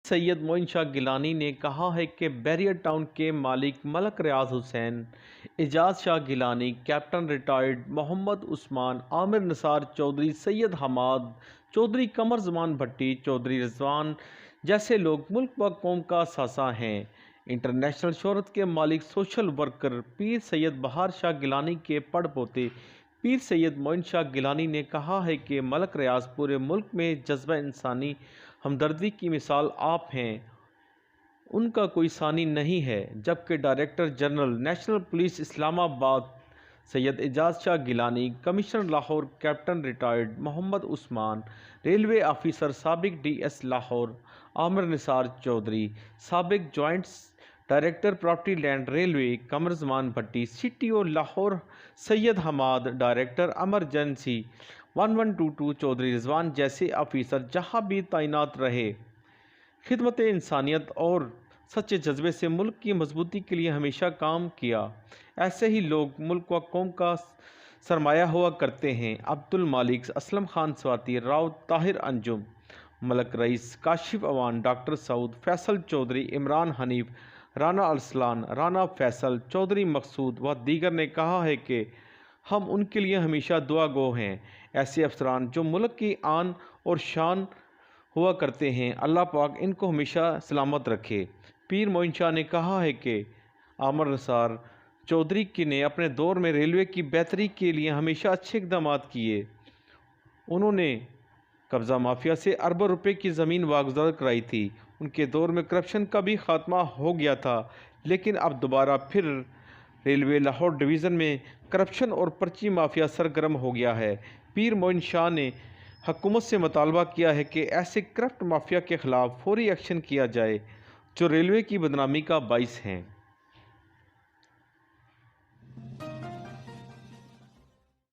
सैयद मोइन शाह गिलानी ने कहा है कि बैरियर टाउन के मालिक मलक रियाज हुसैन, एजाज शाह गिलानी, कैप्टन रिटायर्ड मोहम्मद उस्मान, आमिर निसार चौधरी, सैयद हमाद चौधरी, कमर जमान भट्टी, चौधरी रिजवान जैसे लोग मुल्क व कौम का सासा हैं। इंटरनेशनल शोहरत के मालिक सोशल वर्कर पीर सैयद बहार शाह गिलानी के पड़पोते पीर सैयद मोइन शाह गिलानी ने कहा है कि मलक रियाज पूरे मुल्क में जज्बा इंसानी हमदर्दी की मिसाल आप हैं, उनका कोई सानी नहीं है। जबकि director general national police Islamabad Syed Ejaz Shah Gilani, commissioner Lahore captain retired Mohammad Usman, railway officer साबिक डीएस लाहौर आमिर निसार चौधरी, साबिक joint director property land railway Qamar Zaman Bhatti, CTO Lahore Syed Hamad, director emergency 1122 Chaudhry Rizwan जैसे ऑफिसर जहां भी तैनात रहे, खिदमत इंसानियत और सच्चे जज्बे से मुल्क की मजबूती के लिए हमेशा काम किया। ऐसे ही लोग मुल्क व कौम का सरमाया हुआ करते हैं। अब्दुल मालिक, असलम खान स्वाति, राव ताहिर अंजुम, मलक रईस, काशिफ अवान, डॉक्टर सऊद, फैसल चौधरी, इमरान हनीफ, राना अरसलान, राना फैसल, चौधरी मकसूद व दीगर ने कहा है कि हम उनके लिए हमेशा दुआ गो हैं। ऐसे अफसरान जो मुल्क की आन और शान हुआ करते हैं, अल्लाह पाक इनको हमेशा सलामत रखे। पीर मोइन शाह ने कहा है कि आमिर निसार चौधरी ने अपने दौर में रेलवे की बेहतरी के लिए हमेशा अच्छे इक़दाम किए। उन्होंने कब्ज़ा माफिया से अरबों रुपए की ज़मीन वागुज़ार कराई थी। उनके दौर में करप्शन का भी खात्मा हो गया था, लेकिन अब दोबारा फिर रेलवे लाहौर डिवीज़न में करप्शन और पर्ची माफिया सरगर्म हो गया है। पीर मोइन शाह ने हुकूमत से मुतालबा किया है कि ऐसे करप्ट माफिया के ख़िलाफ़ फौरी एक्शन किया जाए जो रेलवे की बदनामी का बाइस हैं।